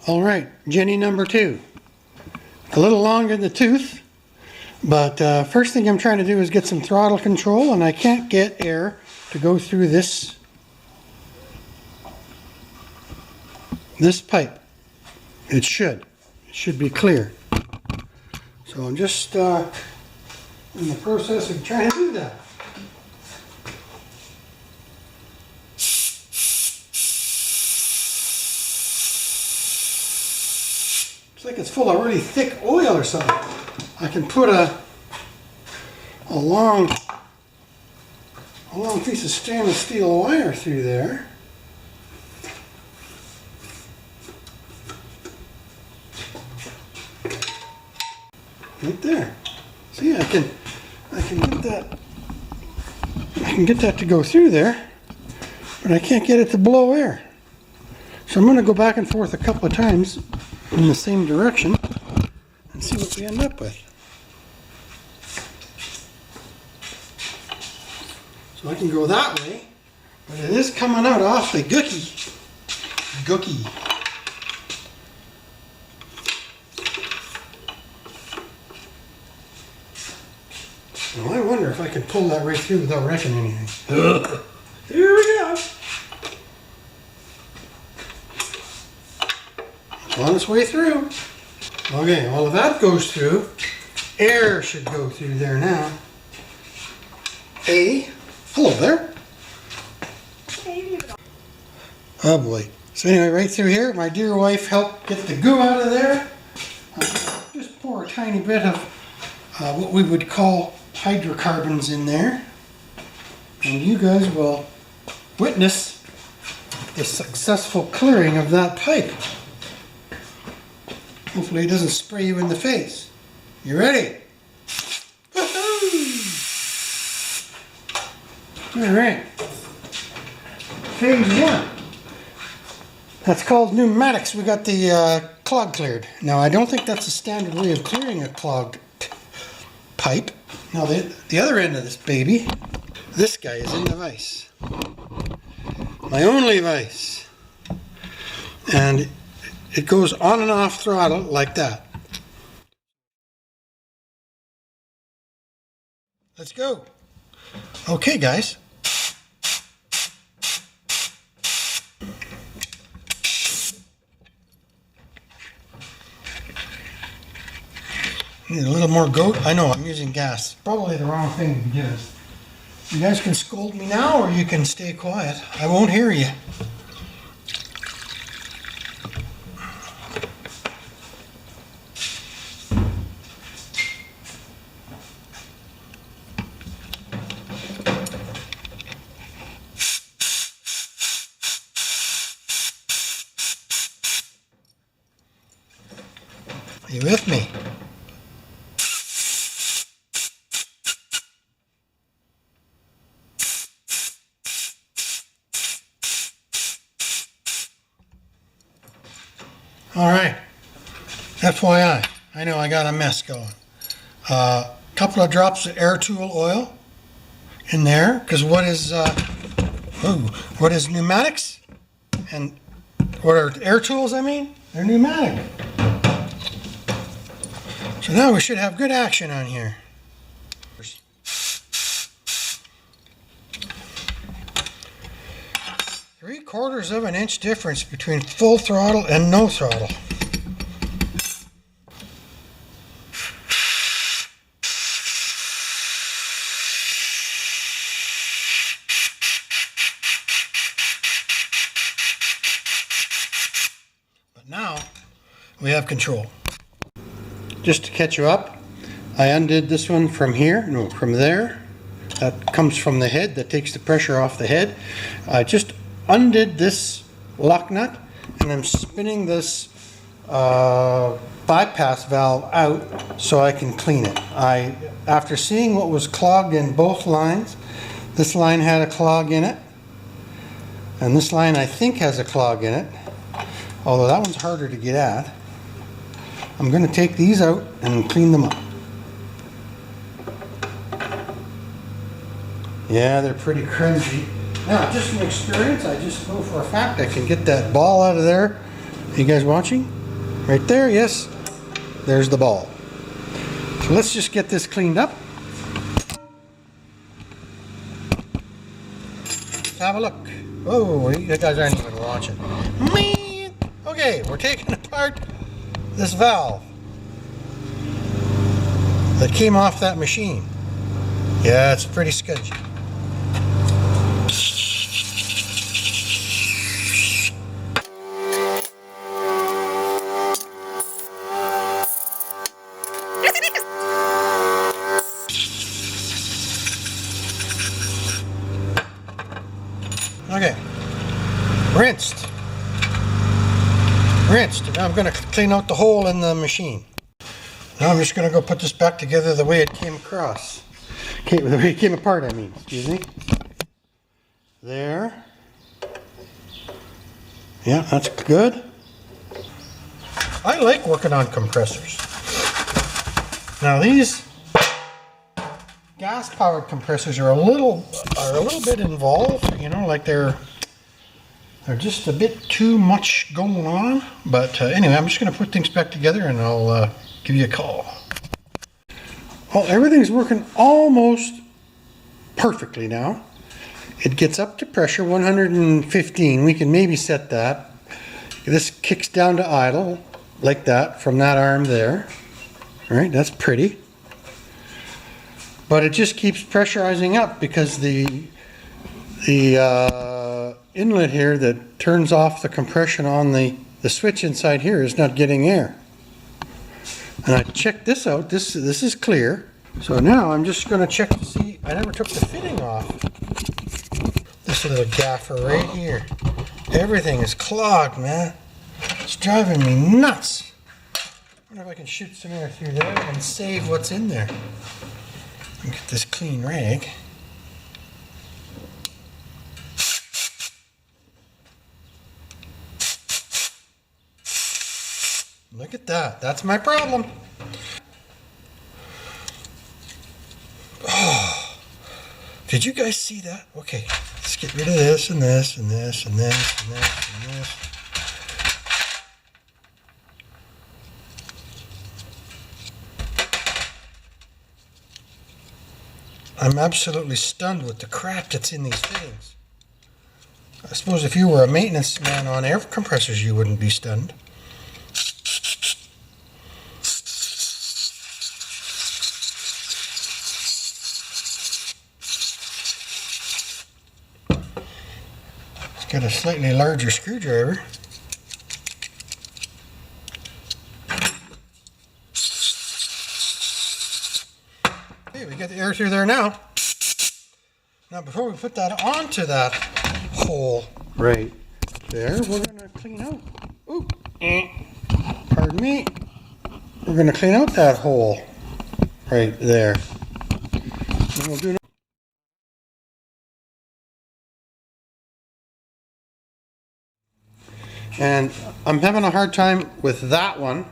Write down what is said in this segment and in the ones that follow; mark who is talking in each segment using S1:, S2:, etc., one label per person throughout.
S1: All right, Jenny number 2. A little longer in the tooth, but first thing I'm trying to do is get some throttle control, and I can't get air to go through this pipe. It should be clear. So I'm just in the process of trying to do that. Looks like it's full of really thick oil or something. I can put a long piece of stainless steel wire through there. Right there. See, I can get that to go through there, but I can't get it to blow air. So I'm going to go back and forth a couple of times in the same direction and see what we end up with. So I can go that way, but it is coming out awfully gooky. Well, I wonder if I can pull that right through without wrecking anything. Here we go. It's on its way through. Okay, well if that goes through, air should go through there now. Hello there. Oh boy. So anyway, right through here, my dear wife helped get the goo out of there. Just pour a tiny bit of what we would call hydrocarbons in there. And you guys will witness the successful clearing of that pipe. Hopefully it doesn't spray you in the face. You ready? Alright. Phase 1. That's called pneumatics. We got the clog cleared. Now I don't think that's a standard way of clearing a clogged pipe. Now the other end of this baby, this guy is in the vise. My only vise. And it goes on and off throttle like that. Let's go. Okay, guys. Need a little more goat. I know I'm using gas. Probably the wrong thing to use. You guys can scold me now, or you can stay quiet. I won't hear you. Are you with me? All right, FYI, I know I got a mess going. Couple of drops of air tool oil in there, because what is pneumatics? And what are air tools, I mean? They're pneumatic. So now we should have good action on here. 3/4 of an inch difference between full throttle and no throttle. But now we have control. Just to catch you up, I undid this one from here, no, from there. That comes from the head, that takes the pressure off the head. I just undid this lock nut, and I'm spinning this bypass valve out so I can clean it. After seeing what was clogged in both lines, this line had a clog in it, and this line I think has a clog in it, although that one's harder to get at. I'm going to take these out and clean them up. Yeah, they're pretty cringy. Now, just from experience, I just know for a fact I can get that ball out of there. Are you guys watching? Right there, yes. There's the ball. So let's just get this cleaned up. Let's have a look. Oh, you guys aren't even watching. Man! Okay, we're taking apart this valve that came off that machine. Yeah, it's pretty sketchy. Okay, rinsed. Now I'm going to clean out the hole in the machine. Now I'm just going to go put this back together the way it came across. Okay, the way it came apart, I mean. Excuse me. There. Yeah, that's good. I like working on compressors. Now these gas-powered compressors are a little bit involved. You know, like they're just a bit too much going on. But anyway, I'm just going to put things back together and I'll give you a call. Well, everything's working almost perfectly now. It gets up to pressure 115. We can maybe set that. This kicks down to idle like that from that arm there. All right, that's pretty. But it just keeps pressurizing up because the inlet here that turns off the compression on the switch inside here is not getting air. And I checked this out. This is clear. So now I'm just going to check to see. I never took the fitting off. This little gaffer right here. Everything is clogged, man. It's driving me nuts. I wonder if I can shoot some air through there and save what's in there. Get this clean rag. Look at that. That's my problem. Oh, did you guys see that? Okay, let's get rid of this and this and this and this and this and this. I'm absolutely stunned with the crap that's in these fittings. I suppose if you were a maintenance man on air compressors, you wouldn't be stunned. It's got a slightly larger screwdriver. Okay, we got the air through there now. Now before we put that onto that hole right there, we're going to clean out. Ooh, pardon me. We're going to clean out that hole right there. And we'll do. And I'm having a hard time with that one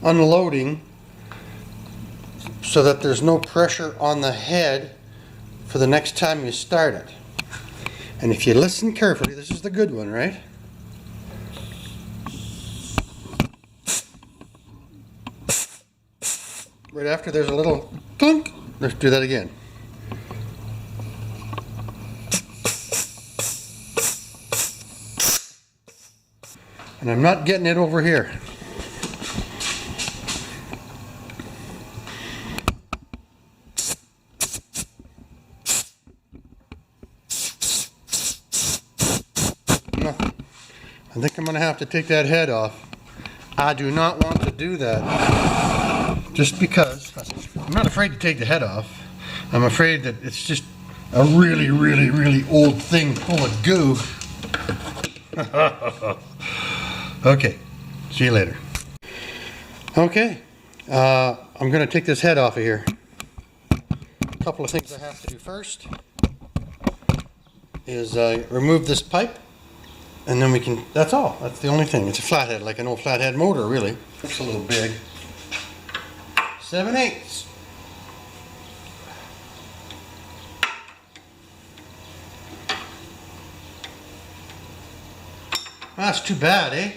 S1: unloading so that there's no pressure on the head for the next time you start it. And if you listen carefully, this is the good one, right? Right after there's a little clunk. Let's do that again. And I'm not getting it over here. Nothing. I think I'm going to have to take that head off. I do not want to do that just because I'm not afraid to take the head off. I'm afraid that it's just a really, really, really old thing full of goo. Okay, see you later. Okay, I'm going to take this head off of here. A couple of things I have to do first is remove this pipe, and then we can, that's all. That's the only thing. It's a flathead, like an old flathead motor, really. It's a little big. 7/8. That's too bad, eh?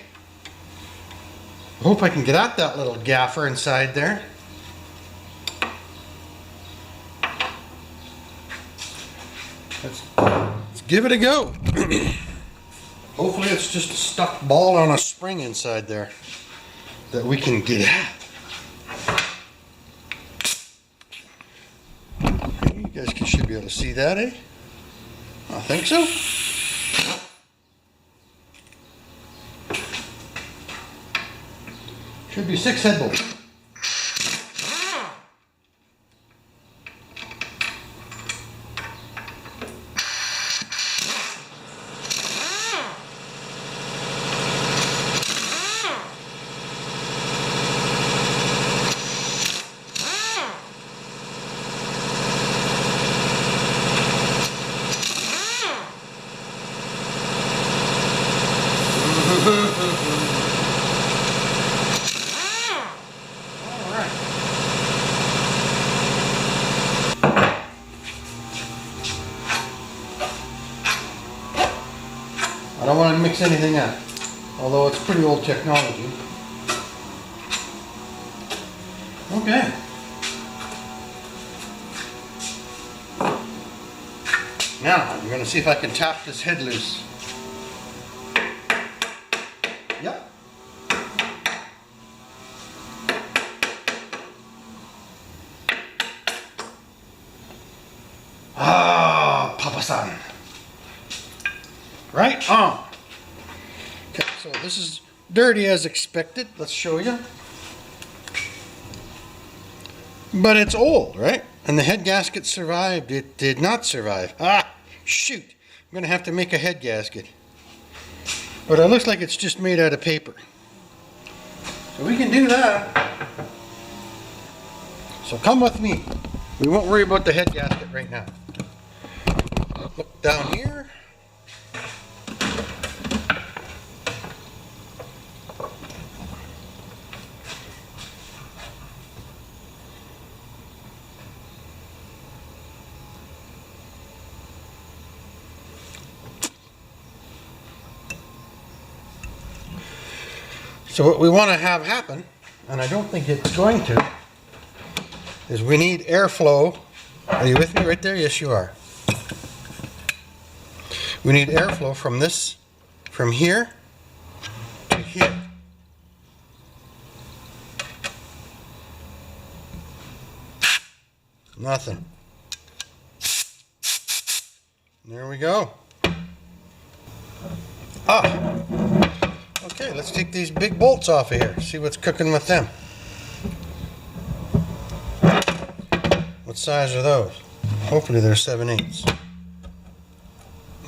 S1: I hope I can get at that little gaffer inside there. Let's give it a go. Hopefully it's just a stuck ball on a spring inside there that we can get at. You guys should be able to see that, eh? I think so. Should be 6 head bolts. I don't want to mix anything up, although it's pretty old technology. Okay. Now, I'm going to see if I can tap this head loose. Yep. Ah, Papa-san. Right on. Okay, so this is dirty as expected. Let's show you. But it's old, right? And the head gasket survived. It did not survive. Ah, shoot. I'm going to have to make a head gasket. But it looks like it's just made out of paper. So we can do that. So come with me. We won't worry about the head gasket right now. Look down here. So what we want to have happen, and I don't think it's going to, is we need airflow. Are you with me right there? Yes, you are. We need airflow from here to here. Nothing. There we go. Ah. Okay, let's take these big bolts off of here, see what's cooking with them. What size are those? Hopefully they're 7/8.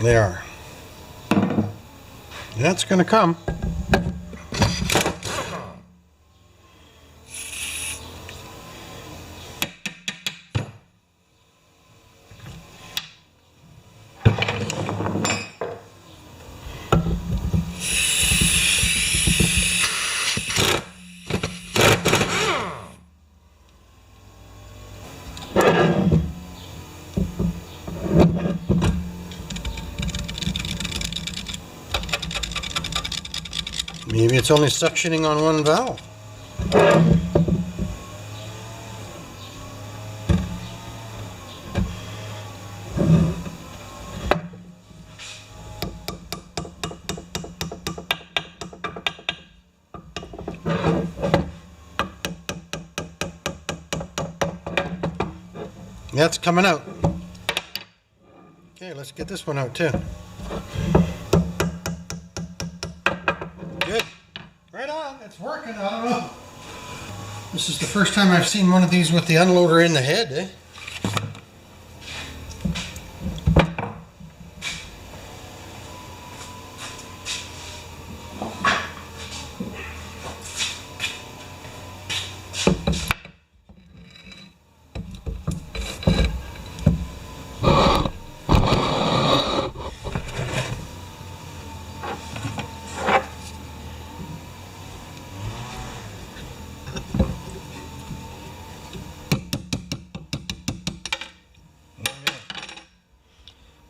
S1: They are. That's going to come. Maybe it's only suctioning on one valve. That's coming out. Okay, let's get this one out too. Good. Right on. It's working. I don't know. This is the first time I've seen one of these with the unloader in the head, eh?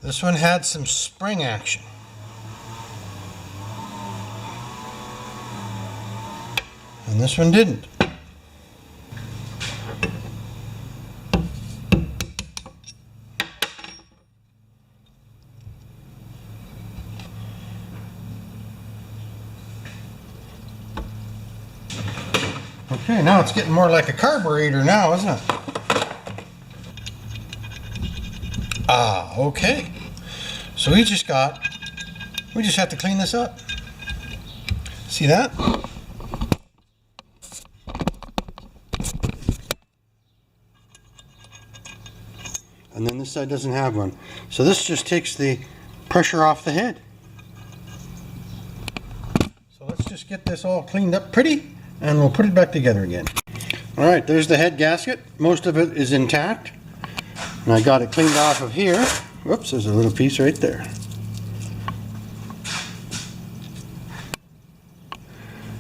S1: This one had some spring action. and this one didn't. Okay, now it's getting more like a carburetor now, isn't it? Ah, okay. So we just have to clean this up. See that? And then this side doesn't have one. So this just takes the pressure off the head. So let's just get this all cleaned up pretty, and we'll put it back together again. Alright, there's the head gasket. Most of it is intact. And I got it cleaned off of here. Whoops, there's a little piece right there.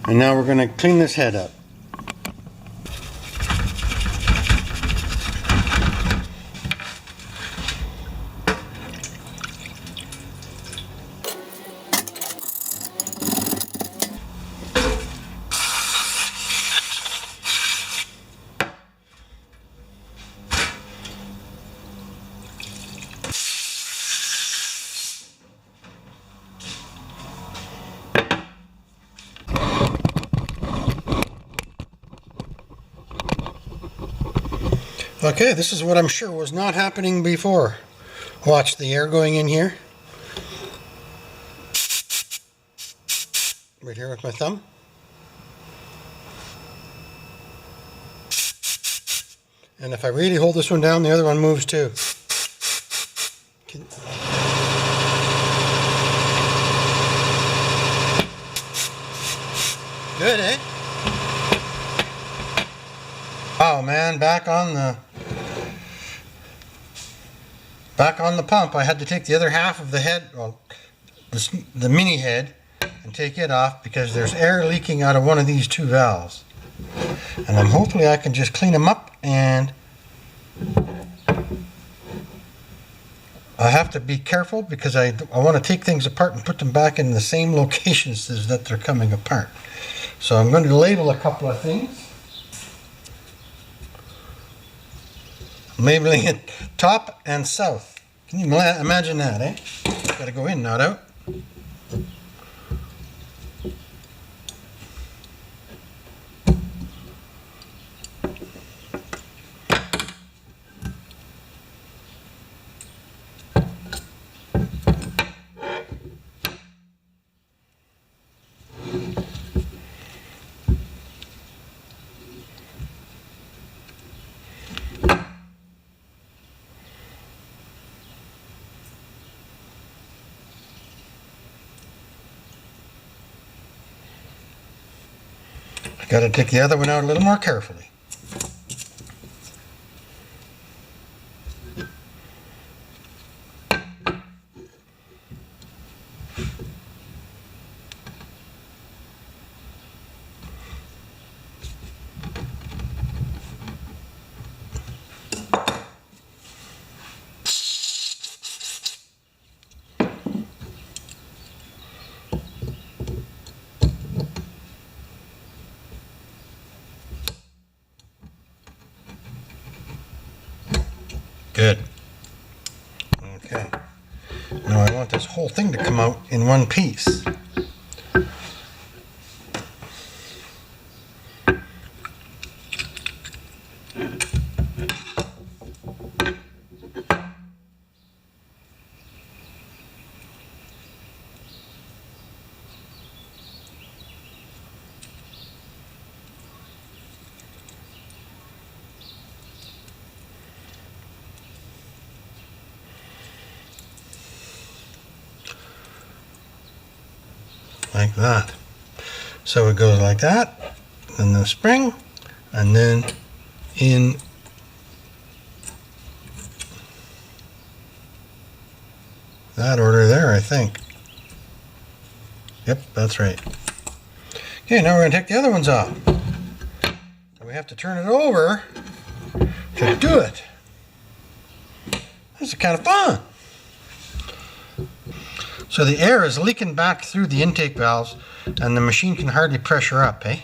S1: And now we're going to clean this head up. Okay, this is what I'm sure was not happening before. Watch the air going in here. Right here with my thumb. And if I really hold this one down, the other one moves too. Good, eh? Wow, man, back on the pump, I had to take the other half of the head, well, the mini head, and take it off because there's air leaking out of one of these two valves. And hopefully I can just clean them up, and I have to be careful because I want to take things apart and put them back in the same locations as that they're coming apart. So I'm going to label a couple of things. I'm labeling it top and south. Can you imagine that, eh? Got to go in, not out. Got to take the other one out a little more carefully. Good. Okay. Now I want this whole thing to come out in one piece. Like that. So it goes like that, then the spring, and then in that order there, I think. Yep, that's right. Okay, now we're going to take the other ones off. So we have to turn it over to do it. This is kind of fun. So the air is leaking back through the intake valves, and the machine can hardly pressure up, eh?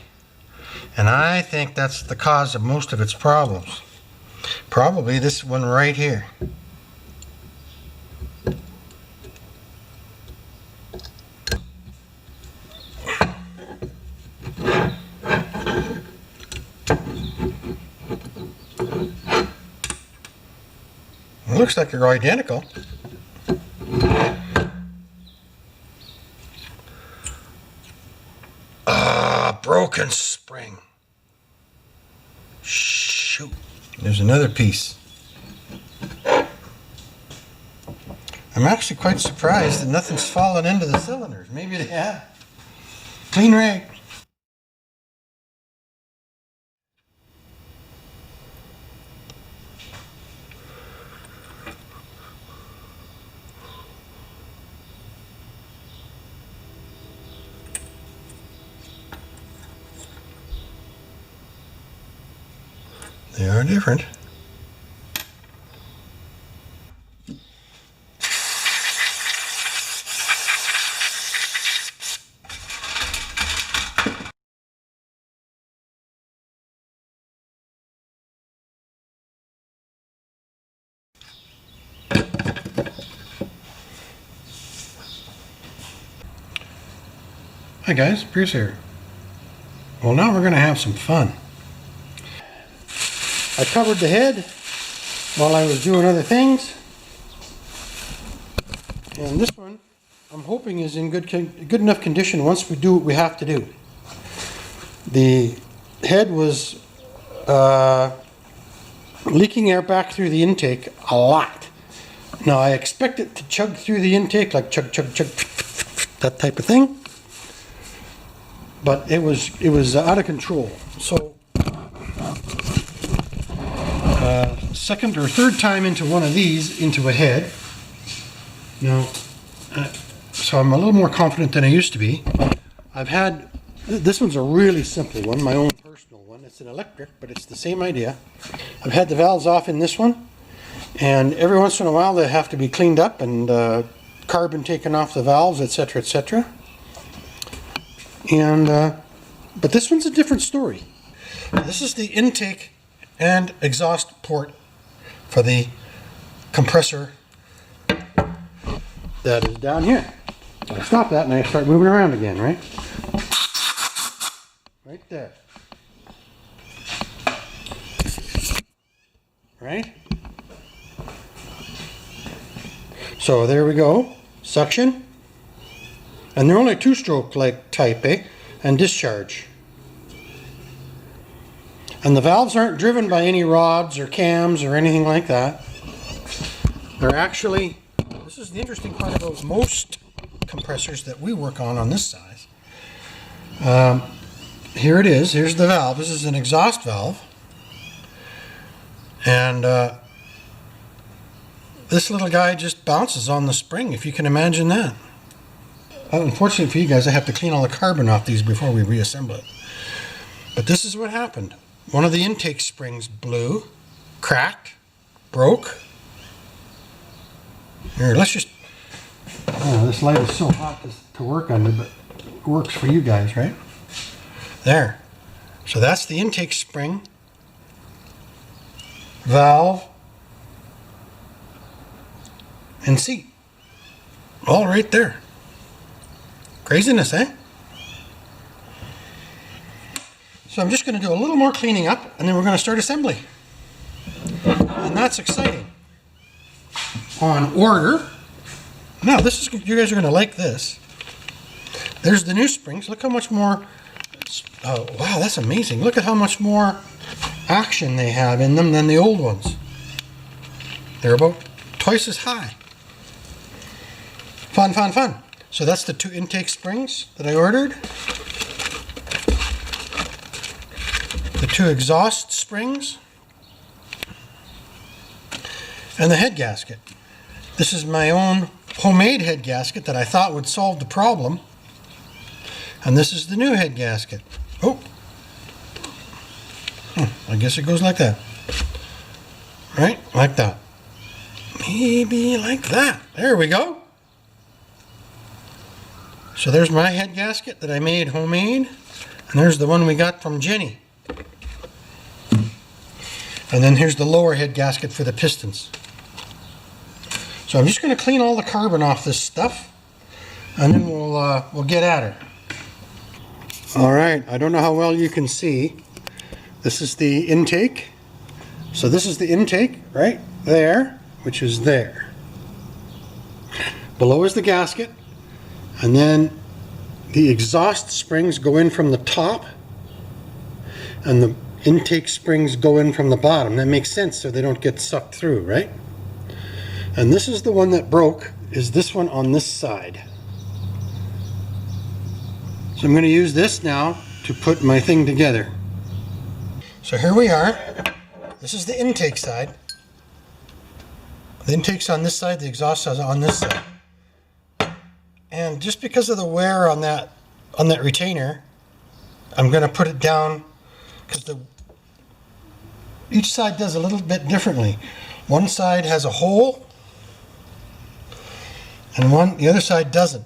S1: And I think that's the cause of most of its problems. Probably this one right here. It looks like they're identical. Broken spring. Shoot. There's another piece. I'm actually quite surprised that nothing's fallen into the cylinders. Maybe they have. Clean rag. They are different. Hi guys, Bruce here. Well, now we're going to have some fun. I covered the head while I was doing other things, and this one I'm hoping is in good enough condition once we do what we have to do. The head was leaking air back through the intake a lot. Now I expect it to chug through the intake, like chug chug chug, that type of thing, but it was out of control. So second or third time into one of these, into a head. Now, so I'm a little more confident than I used to be. I've had, this one's a really simple one, my own personal one. It's an electric, but it's the same idea. I've had the valves off in this one, and every once in a while they have to be cleaned up and carbon taken off the valves, etc., etc. And, but this one's a different story. This is the intake and exhaust port for the compressor that is down here. I stop that and I start moving around again, right? Right there. Right? So there we go. Suction. And they're only two-stroke like type, and discharge. And the valves aren't driven by any rods or cams or anything like that. They're actually, this is the interesting part about most compressors that we work on this size. Here it is, here's the valve. This is an exhaust valve. And this little guy just bounces on the spring, if you can imagine that. Unfortunately for you guys, I have to clean all the carbon off these before we reassemble it. But this is what happened. One of the intake springs blew, cracked, broke. Here, let's just... Oh, this light is so hot to work under, but it works for you guys, right? There. So that's the intake spring, valve, and seat. All right there. Craziness, eh? So I'm just going to do a little more cleaning up, and then we're going to start assembly. And that's exciting. On order. Now, this is, you guys are going to like this. There's the new springs. Look how much more, oh wow, that's amazing. Look at how much more action they have in them than the old ones. They're about twice as high. Fun, fun, fun. So that's the two intake springs that I ordered. The two exhaust springs. And the head gasket. This is my own homemade head gasket that I thought would solve the problem. And this is the new head gasket. Oh, I guess it goes like that. Right? Like that. Maybe like that. There we go. So there's my head gasket that I made homemade. And there's the one we got from Jenny. And then here's the lower head gasket for the pistons. So I'm just going to clean all the carbon off this stuff, and then we'll get at her. All right, I don't know how well you can see. This is the intake. So this is the intake right there, which is there. Below is the gasket, and then the exhaust springs go in from the top, and the intake springs go in from the bottom. That makes sense, so they don't get sucked through, right? And this is the one that broke, is this one on this side. So I'm going to use this now to put my thing together. So here we are. This is the intake side. The intake's on this side, the exhaust is on this side. And just because of the wear on that retainer, I'm going to put it down, because each side does a little bit differently. One side has a hole, and the other side doesn't.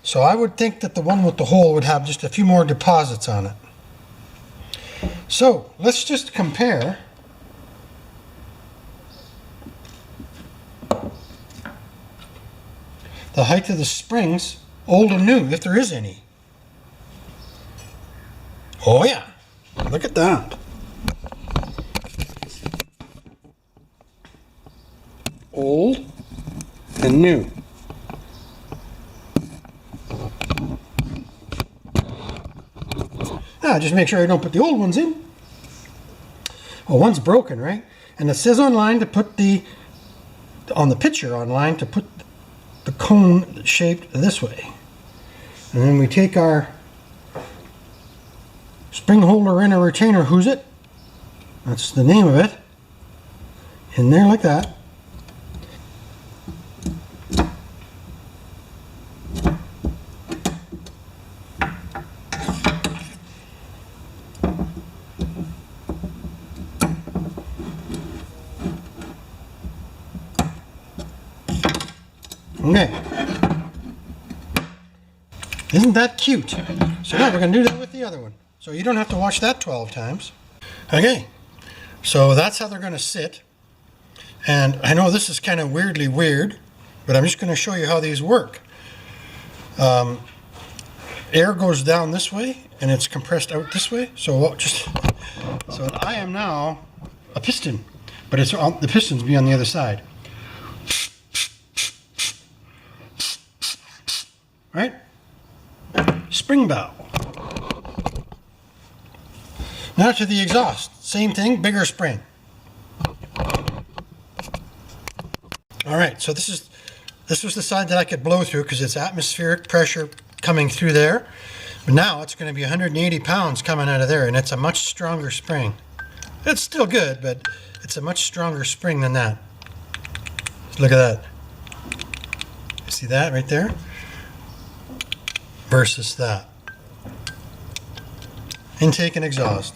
S1: So I would think that the one with the hole would have just a few more deposits on it. So let's just compare the height of the springs, old and new, if there is any. Oh yeah, look at that. Old and new. Now just make sure I don't put the old ones in. Well, one's broken, right? And it says online to put on the picture online to put the cone shaped this way. And then we take our spring holder in a retainer, who's it? That's the name of it. In there like that. Okay. Isn't that cute? So now we're going to do that with the other one. So you don't have to watch that 12 times. Okay. So that's how they're going to sit. And I know this is kind of weirdly weird, but I'm just going to show you how these work. Air goes down this way and it's compressed out this way. So I am now a piston, but the pistons be on the other side. Right? Spring bow. Now to the exhaust. Same thing, bigger spring. Alright, so this was the side that I could blow through because it's atmospheric pressure coming through there. But now it's going to be 180 pounds coming out of there, and it's a much stronger spring. It's still good, but it's a much stronger spring than that. Look at that. See that right there? Versus that. Intake and exhaust.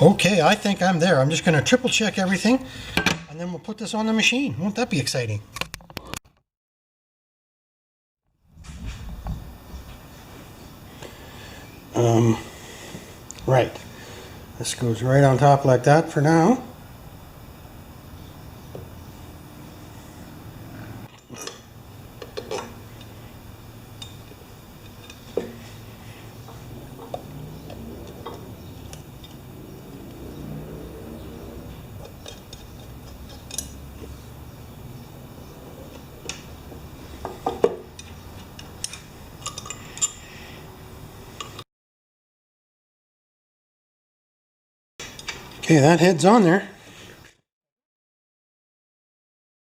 S1: Okay, I think I'm there. I'm just going to triple check everything, and then we'll put this on the machine. Won't that be exciting? Right. This goes right on top like that for now. Okay, that head's on there.